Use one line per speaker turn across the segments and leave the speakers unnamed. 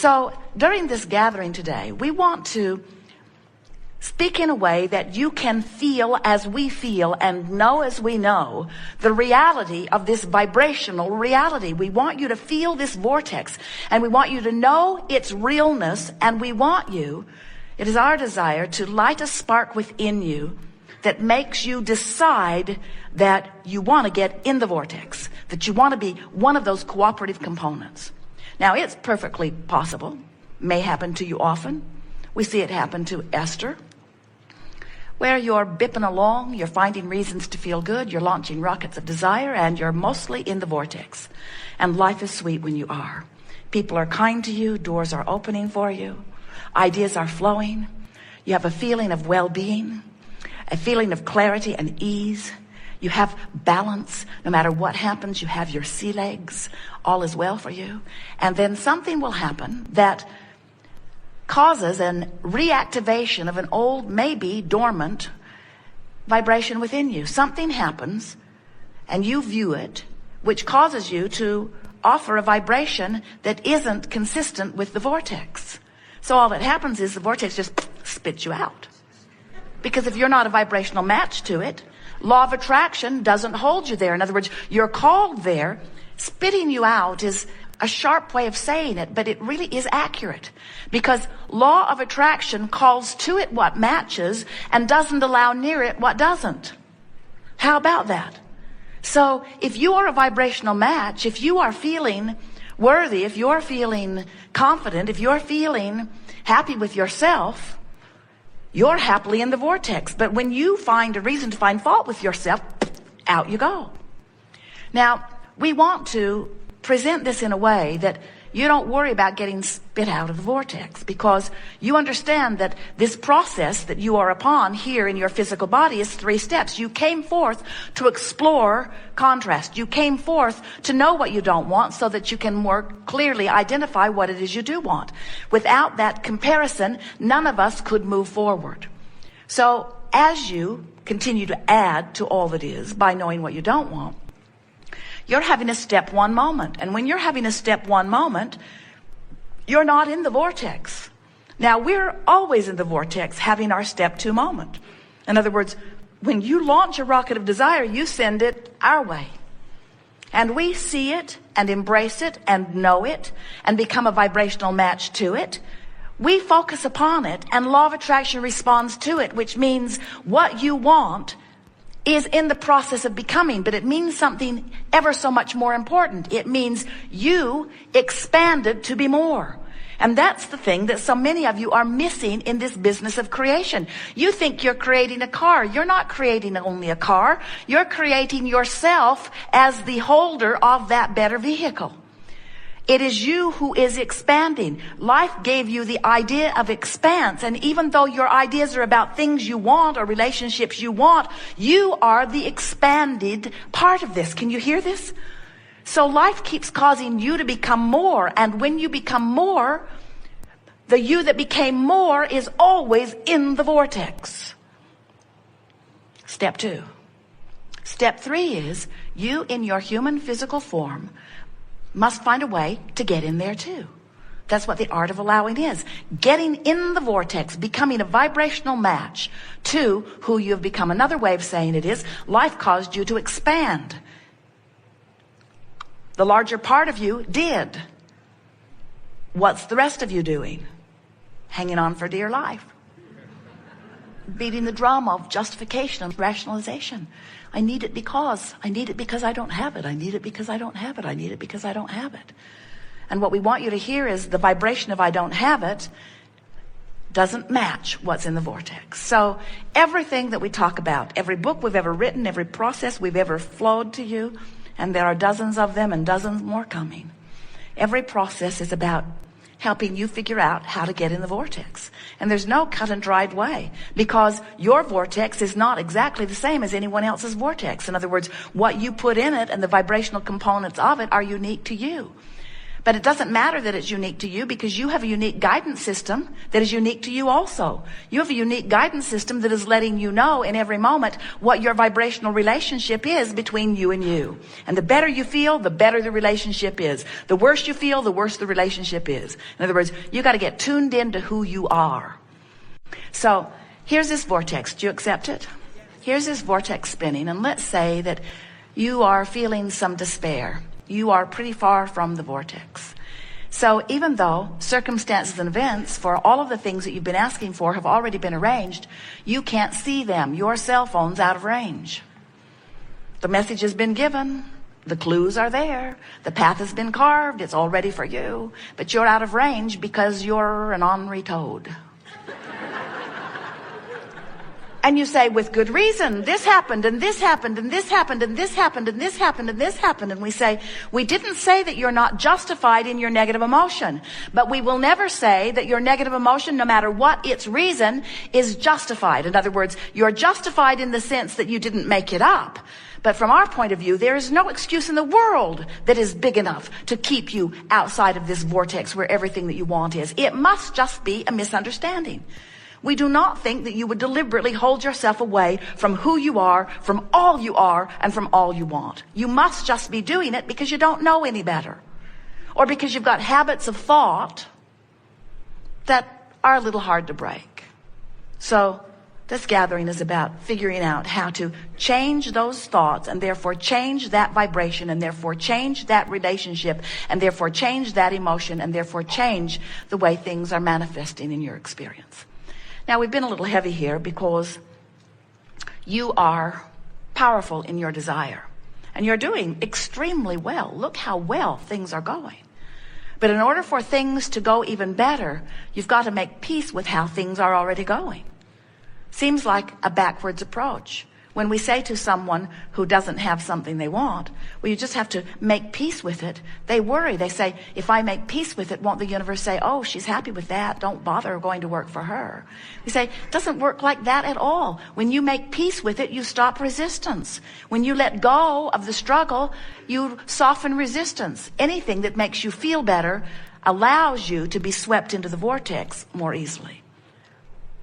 So during this gathering today, we want to speak in a way that you can feel as we feel and know as we know the reality of this vibrational reality. We want you to feel this vortex, and we want you to know its realness, and we want you, it is our desire to light a spark within you that makes you decide that you want to get in the vortex, that you want to be one of those cooperative components. Now, it's perfectly possible, may happen to you often. We see it happen to Esther, where you're bipping along, you're finding reasons to feel good, you're launching rockets of desire, and you're mostly in the vortex. And life is sweet when you are. People are kind to you, doors are opening for you, ideas are flowing, you have a feeling of well-being, a feeling of clarity and ease. You have balance. No matter what happens, you have your sea legs. All is well for you. And then something will happen that causes an reactivation of an old, maybe dormant vibration within you. Something happens and you view it, which causes you to offer a vibration that isn't consistent with the vortex. So all that happens is the vortex just spits you out. Because if you're not a vibrational match to it, law of attraction doesn't hold you there. In other words, you're called there. Spitting you out is a sharp way of saying it, but it really is accurate, because law of attraction calls to it what matches and doesn't allow near it what doesn't. How about that? So if you are a vibrational match, if you are feeling worthy, if you're feeling confident, if you're feeling happy with yourself, you're happily in the vortex. But when you find a reason to find fault with yourself, out you go. Now, we want to present this in a way that you don't worry about getting spit out of the vortex, because you understand that this process that you are upon here in your physical body is 3 steps. You came forth to explore contrast. You came forth to know what you don't want so that you can more clearly identify what it is you do want. Without that comparison, none of us could move forward. So as you continue to add to all that is by knowing what you don't want, you're having a step 1 moment. And when you're having a step 1 moment, you're not in the vortex. Now, we're always in the vortex having our step 2 moment. In other words, when you launch a rocket of desire, you send it our way. And we see it and embrace it and know it and become a vibrational match to it. We focus upon it, and law of attraction responds to it, which means what you want is in the process of becoming, but it means something ever so much more important. It means you expanded to be more. And that's the thing that so many of you are missing in this business of creation. You think you're creating a car. You're not creating only a car. You're creating yourself as the holder of that better vehicle. It is you who is expanding. Life gave you the idea of expanse. And even though your ideas are about things you want or relationships you want, you are the expanded part of this. Can you hear this? So life keeps causing you to become more. And when you become more, the you that became more is always in the vortex. Step 2. Step 3 is you in your human physical form must find a way to get in there too. That's what the art of allowing is. Getting in the vortex, becoming a vibrational match to who you've become. Another way of saying it is, life caused you to expand. The larger part of you did. What's the rest of you doing? Hanging on for dear life. Beating the drum of justification and rationalization. I need it because I don't have it. I need it because I don't have it. I need it because I don't have it. And what we want you to hear is the vibration of I don't have it doesn't match what's in the vortex. So everything that we talk about, every book we've ever written, every process we've ever flowed to you, and there are dozens of them and dozens more coming, every process is about helping you figure out how to get in the vortex. And there's no cut and dried way, because your vortex is not exactly the same as anyone else's vortex. In other words, what you put in it and the vibrational components of it are unique to you. But it doesn't matter that it's unique to you, because you have a unique guidance system that is unique to you also. You have a unique guidance system that is letting you know in every moment what your vibrational relationship is between you and you. And the better you feel, the better the relationship is. The worse you feel, the worse the relationship is. In other words, you got to get tuned into who you are. So here's this vortex. Do you accept it? Here's this vortex spinning, and let's say that you are feeling some despair. You are pretty far from the vortex. So even though circumstances and events for all of the things that you've been asking for have already been arranged, you can't see them. Your cell phone's out of range. The message has been given. The clues are there. The path has been carved. It's all ready for you. But you're out of range because you're an ornery toad. And you say, with good reason, this happened, and this happened, and this happened, and this happened, and this happened, and this happened. And we say, we didn't say that you're not justified in your negative emotion, but we will never say that your negative emotion, no matter what its reason, is justified. In other words, you're justified in the sense that you didn't make it up. But from our point of view, there is no excuse in the world that is big enough to keep you outside of this vortex where everything that you want is. It must just be a misunderstanding. We do not think that you would deliberately hold yourself away from who you are, from all you are, and from all you want. You must just be doing it because you don't know any better, or because you've got habits of thought that are a little hard to break. So this gathering is about figuring out how to change those thoughts, and therefore change that vibration, and therefore change that relationship, and therefore change that emotion, and therefore change the way things are manifesting in your experience. Now, we've been a little heavy here because you are powerful in your desire, and you're doing extremely well. Look how well things are going. But in order for things to go even better, you've got to make peace with how things are already going. Seems like a backwards approach. When we say to someone who doesn't have something they want, well, you just have to make peace with it. They worry. They say, if I make peace with it, won't the universe say, oh, she's happy with that. Don't bother going to work for her. We say, it doesn't work like that at all. When you make peace with it, you stop resistance. When you let go of the struggle, you soften resistance. Anything that makes you feel better allows you to be swept into the vortex more easily.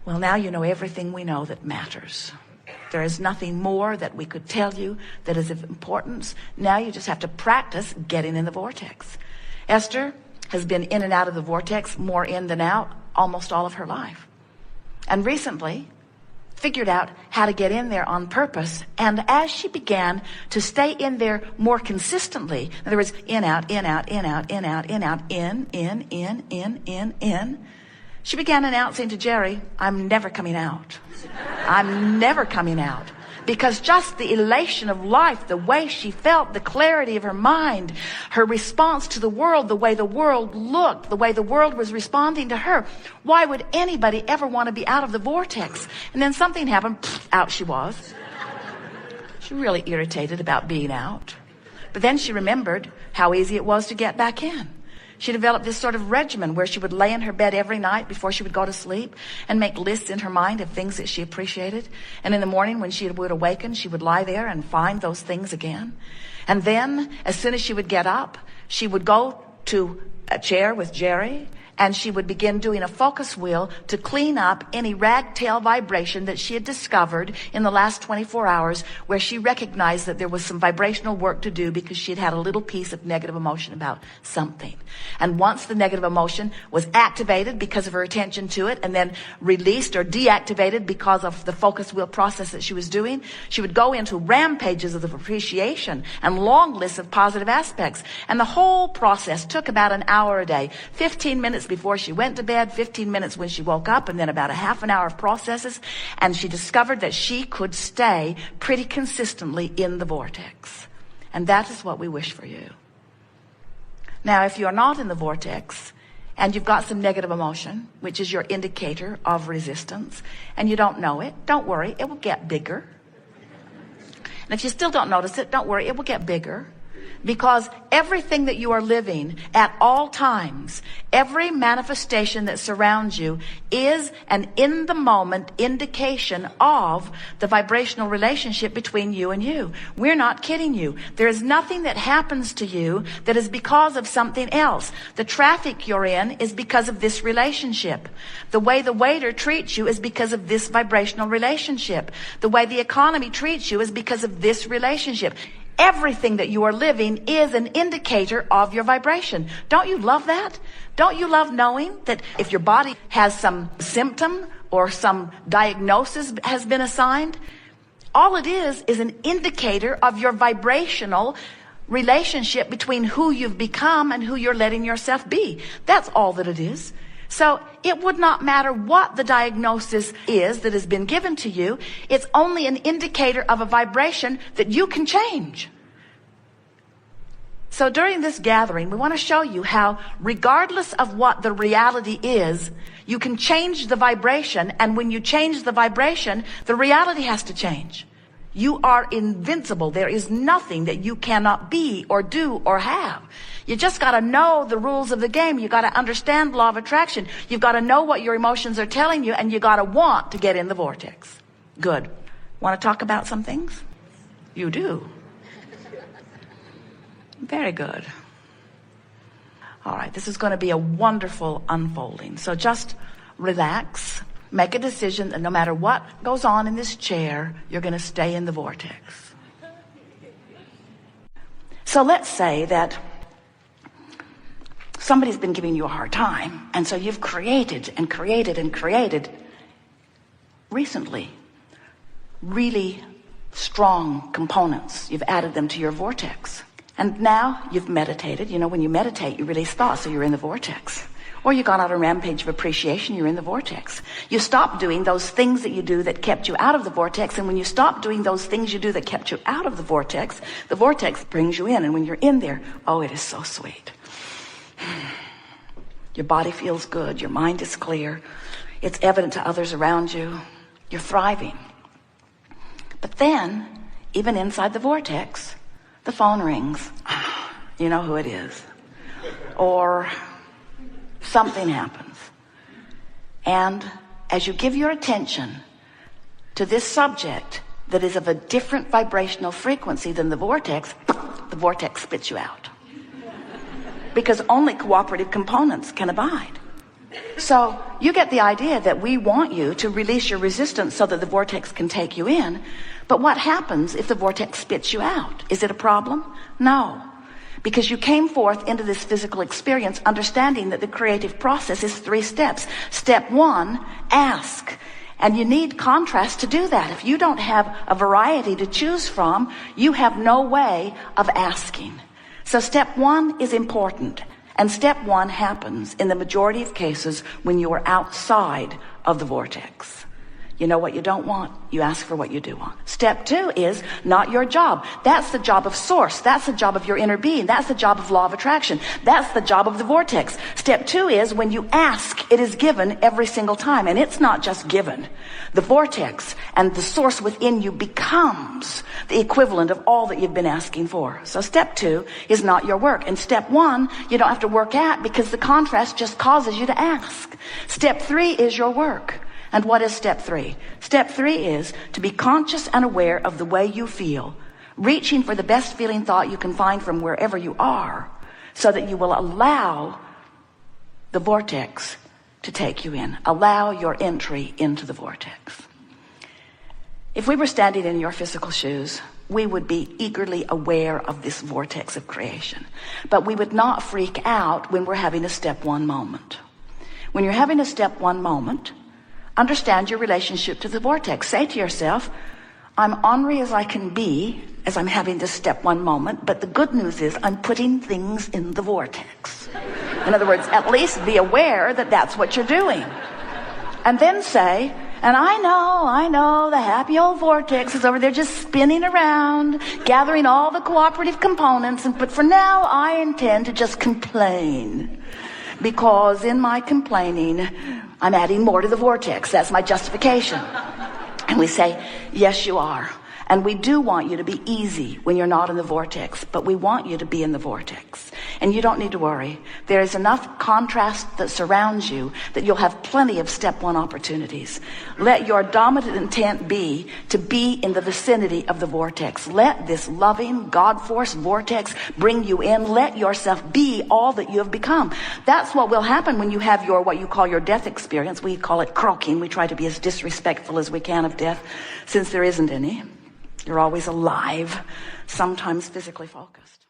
Well, now you know everything we know that matters. There is nothing more that we could tell you that is of importance. Now you just have to practice getting in the vortex. Esther has been in and out of the vortex, more in than out, almost all of her life. And recently figured out how to get in there on purpose. And as she began to stay in there more consistently, in other words, in, out, in, out, in, out, in, out, in, out, in, she began announcing to Jerry, I'm never coming out. I'm never coming out. Because just the elation of life, the way she felt, the clarity of her mind, her response to the world, the way the world looked, the way the world was responding to her. Why would anybody ever want to be out of the vortex? And then something happened, out she was. She really irritated about being out. But then she remembered how easy it was to get back in. She developed this sort of regimen where she would lay in her bed every night before she would go to sleep and make lists in her mind of things that she appreciated. And in the morning when she would awaken, she would lie there and find those things again. And then as soon as she would get up, she would go to a chair with Jerry, and she would begin doing a focus wheel to clean up any ragtail vibration that she had discovered in the last 24 hours, where she recognized that there was some vibrational work to do because she had had a little piece of negative emotion about something. And once the negative emotion was activated because of her attention to it, and then released or deactivated because of the focus wheel process that she was doing, she would go into rampages of appreciation and long lists of positive aspects. And the whole process took about an hour a day, 15 minutes before she went to bed, 15 minutes when she woke up, and then about a half an hour of processes. And she discovered that she could stay pretty consistently in the vortex. And that is what we wish for you. Now, if you're not in the vortex and you've got some negative emotion, which is your indicator of resistance, and you don't know it, don't worry, it will get bigger. And if you still don't notice it, don't worry, it will get bigger. Because everything that you are living at all times, every manifestation that surrounds you is an in the moment indication of the vibrational relationship between you and you. We're not kidding you. There is nothing that happens to you that is because of something else. The traffic you're in is because of this relationship. The way the waiter treats you is because of this vibrational relationship. The way the economy treats you is because of this relationship. Everything that you are living is an indicator of your vibration. Don't you love that? Don't you love knowing that if your body has some symptom or some diagnosis has been assigned, all it is an indicator of your vibrational relationship between who you've become and who you're letting yourself be. That's all that it is. So it would not matter what the diagnosis is that has been given to you. It's only an indicator of a vibration that you can change. So during this gathering, we want to show you how, regardless of what the reality is, you can change the vibration. And when you change the vibration, the reality has to change. You are invincible. There is nothing that you cannot be or do or have. You just got to know the rules of the game. You got to understand law of attraction. You've got to know what your emotions are telling you, and you got to want to get in the vortex. Good. Want to talk about some things? You do. Very good. All right, this is going to be a wonderful unfolding. So just relax. Make a decision that no matter what goes on in this chair, you're going to stay in the vortex. So let's say that somebody's been giving you a hard time, and so you've created and created and created recently really strong components. You've added them to your vortex. And now you've meditated. You know, when you meditate, you release thoughts, so you're in the vortex. Or you got on a rampage of appreciation, you're in the vortex. You stop doing those things that you do that kept you out of the vortex. And when you stop doing those things you do that kept you out of the vortex brings you in. And when you're in there, oh, it is so sweet. Your body feels good. Your mind is clear. It's evident to others around you. You're thriving. But then, even inside the vortex, the phone rings. You know who it is. Or something happens. And as you give your attention to this subject that is of a different vibrational frequency than the vortex spits you out. Because only cooperative components can abide. So you get the idea that we want you to release your resistance so that the vortex can take you in. But what happens if the vortex spits you out? Is it a problem? No. Because you came forth into this physical experience understanding that the creative process is 3 steps. Step 1, ask. And you need contrast to do that. If you don't have a variety to choose from, you have no way of asking. So step 1 is important. And step 1 happens in the majority of cases when you are outside of the vortex. You know what you don't want, you ask for what you do want. Step 2 is not your job. That's the job of source. That's the job of your inner being. That's the job of law of attraction. That's the job of the vortex. Step 2 is when you ask, it is given every single time. And it's not just given. The vortex and the source within you becomes the equivalent of all that you've been asking for. So step 2 is not your work. And step 1, you don't have to work at because the contrast just causes you to ask. Step 3 is your work. And what is step 3? Step 3 is to be conscious and aware of the way you feel, reaching for the best feeling thought you can find from wherever you are, so that you will allow the vortex to take you in. Allow your entry into the vortex. If we were standing in your physical shoes, we would be eagerly aware of this vortex of creation. But we would not freak out when we're having a step 1 moment. When you're having a step 1 moment, understand your relationship to the vortex. Say to yourself, I'm ornery as I can be as I'm having this step 1 moment, but the good news is I'm putting things in the vortex. In other words, at least be aware that that's what you're doing. And then say, and I know the happy old vortex is over there just spinning around, gathering all the cooperative components, but for now I intend to just complain. Because in my complaining, I'm adding more to the vortex. That's my justification. And we say, yes, you are. And we do want you to be easy when you're not in the vortex, but we want you to be in the vortex. And you don't need to worry. There is enough contrast that surrounds you that you'll have plenty of step one opportunities. Let your dominant intent be to be in the vicinity of the vortex. Let this loving, God-force vortex bring you in. Let yourself be all that you have become. That's what will happen when you have your, what you call your death experience. We call it croaking. We try to be as disrespectful as we can of death, since there isn't any. You're always alive, sometimes physically focused.